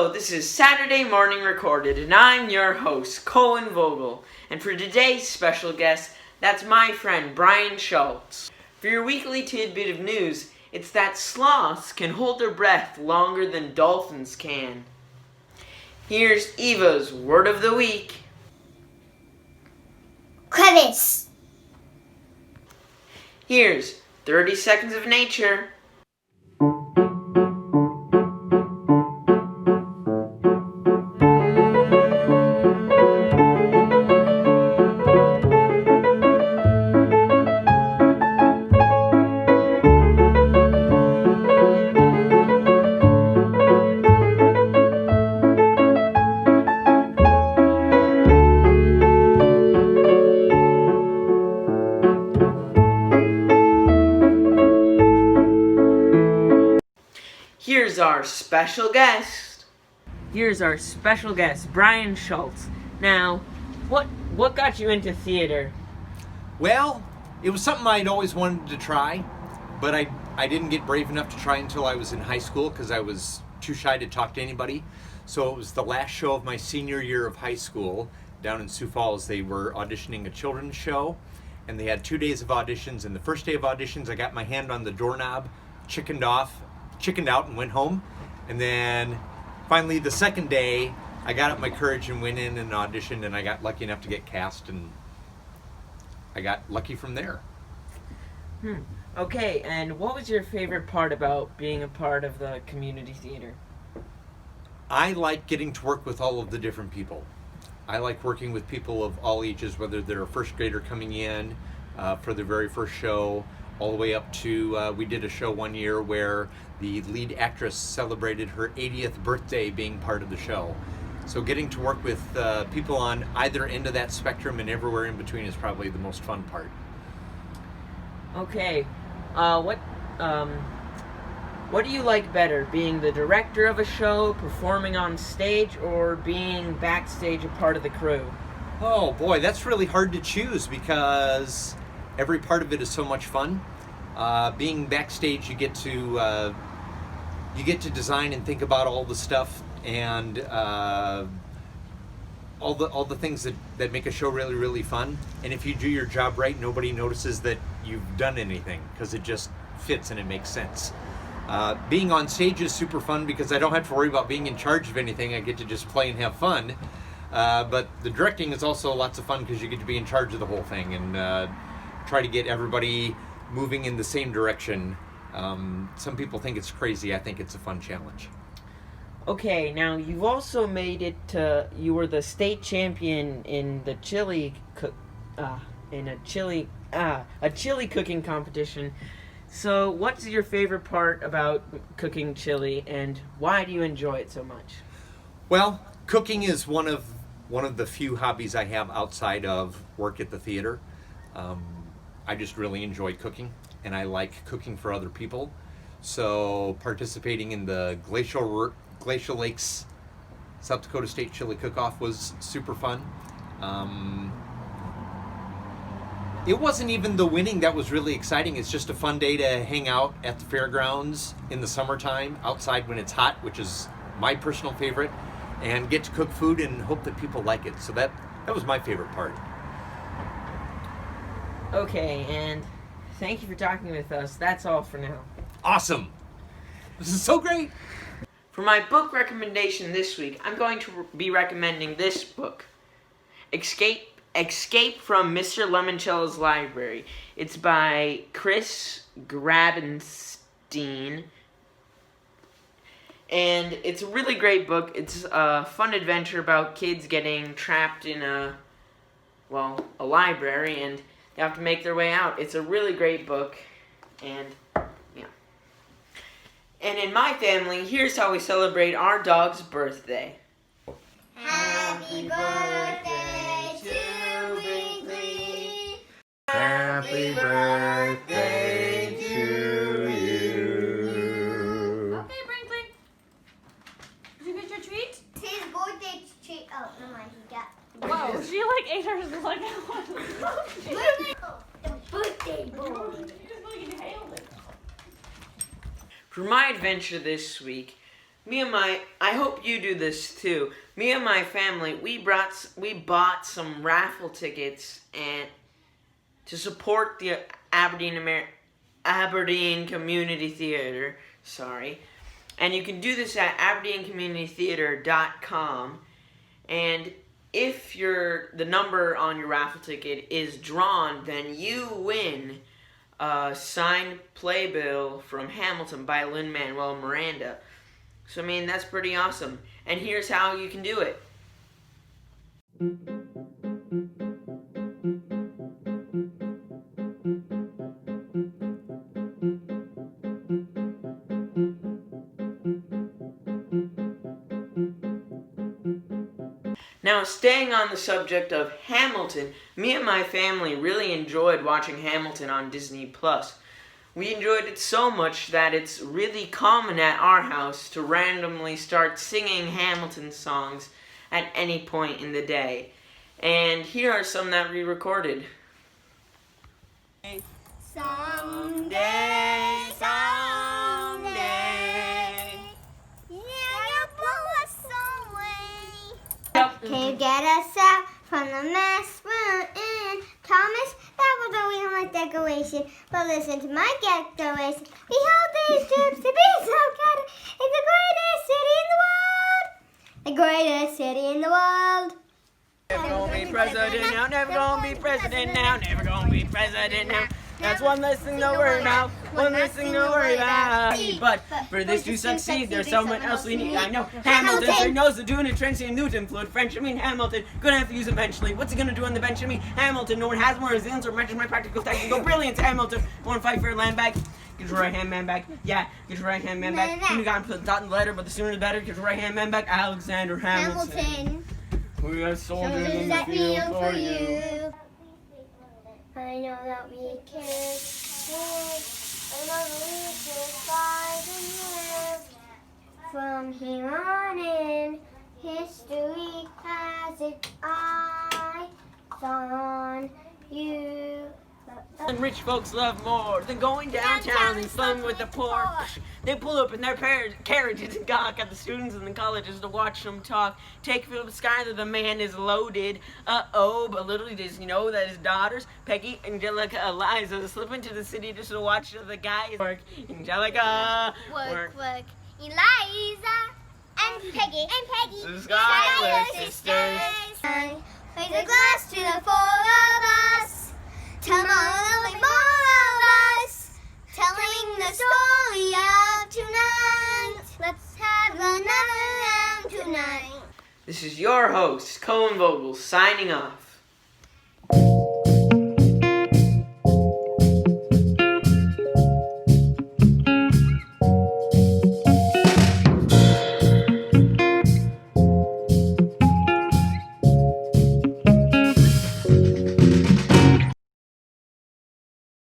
Hello, this is Saturday Morning Recorded, and I'm your host, Colin Vogel. And for today's special guest, that's my friend, Brian Schultz. For your weekly tidbit of news, it's that sloths can hold their breath longer than dolphins can. Here's Eva's Word of the Week. Crevice. Here's 30 Seconds of Nature. Here's our special guest, Brian Schultz. Now, what got you into theater? Well, it was something I'd always wanted to try, but I didn't get brave enough to try until I was in high school because I was too shy to talk to anybody. So it was the last show of my senior year of high school down in Sioux Falls. They were auditioning a children's show, and they had 2 days of auditions. And the first day of auditions, I got my hand on the doorknob, chickened out and went home. And then finally the second day, I got up my courage and went in and auditioned, and I got lucky enough to get cast, and I got lucky from there. Okay, and what was your favorite part about being a part of the community theater? I like getting to work with all of the different people. I like working with people of all ages, whether they're a first grader coming in for their very first show, all the way up to, we did a show one year where the lead actress celebrated her 80th birthday being part of the show. So getting to work with people on either end of that spectrum and everywhere in between is probably the most fun part. Okay, what do you like better, being the director of a show, performing on stage, or being backstage a part of the crew? Oh boy, that's really hard to choose because every part of it is so much fun. Being backstage, you get to design and think about all the stuff and all the things that make a show really, really fun. And if you do your job right, nobody notices that you've done anything because it just fits and it makes sense. Being on stage is super fun because I don't have to worry about being in charge of anything. I get to just play and have fun. But the directing is also lots of fun because you get to be in charge of the whole thing and try to get everybody moving in the same direction. Some people think it's crazy. I think it's a fun challenge. Okay, now you've also made it to, you were the state champion in the chili cooking competition. So what's your favorite part about cooking chili, and why do you enjoy it so much? Well, cooking is one of the few hobbies I have outside of work at the theater. I just really enjoy cooking, and I like cooking for other people. So participating in the Glacial Lakes South Dakota State Chili Cook-Off was super fun. It wasn't even the winning that was really exciting. It's just a fun day to hang out at the fairgrounds in the summertime, outside when it's hot, which is my personal favorite, and get to cook food and hope that people like it. So that was my favorite part. Okay, and thank you for talking with us. That's all for now. Awesome! This is so great! For my book recommendation this week, I'm going to be recommending this book, Escape from Mr. Lemoncello's Library. It's by Chris Grabenstein, and it's a really great book. It's a fun adventure about kids getting trapped in a library, and they have to make their way out. It's a really great book, and yeah. And in my family, here's how we celebrate our dog's birthday. Happy birthday to Winkley. Happy birthday to you. Okay, Brinkley. Did you get your treat? It's his birthday treat. Oh, no mind, he got. Whoa, she like ate hers just like that one. The birthday boy. You just like inhaled it. For my adventure this week, I hope you do this too. Me and my family, we bought some raffle tickets and to support the Aberdeen Community Theatre. And you can do this at aberdeencommunitytheatre.com. And if the number on your raffle ticket is drawn, then you win a signed playbill from Hamilton by Lin-Manuel Miranda. So, that's pretty awesome. And here's how you can do it. Now, staying on the subject of Hamilton, me and my family really enjoyed watching Hamilton on Disney+. We enjoyed it so much that it's really common at our house to randomly start singing Hamilton songs at any point in the day. And here are some that we recorded. Someday, yeah, you'll blow us away. Can you get us out from the mess we're in? Thomas, that was always my decoration. But listen to my declaration. Behold these troops to be so good. It's the greatest city in the world. The greatest city in the world. Never gonna be president now, never gonna be president now, never gonna be president now. That's one less thing to worry about, one less thing to worry about. But for this to succeed, there's someone else we need. I know Hamilton, so he knows the doing it, Tracy and Newton, fluid French. Hamilton, gonna have to use eventually. What's he gonna do on the bench? Hamilton, no one has more resilience or matches my practical technical brilliance. Hamilton, wanna fight for your land back? Get your right hand man back. Yeah, get your right hand man back. You gotta put the dot in the letter, but the sooner the better. Get your right hand man back. Alexander Hamilton. We are soldiers in the field for you. I know that we can live. I know that we can fight and live. From here on in, history has its eyes on you. And rich folks love more than going downtown and slumming with the poor. They pull up in their carriages and gawk at the students in the colleges to watch them talk. Take from the sky that the man is loaded. Uh-oh, but little does he know that his daughters, Peggy, Angelica, Eliza, slip into the city just to watch the guys work. Angelica, Work. Eliza and Peggy. The Schuyler sisters. Raise a glass to the four of us. Tomorrow more of us, telling the story of tonight. Let's have another round tonight. This is your host, Cohen Vogel, signing off.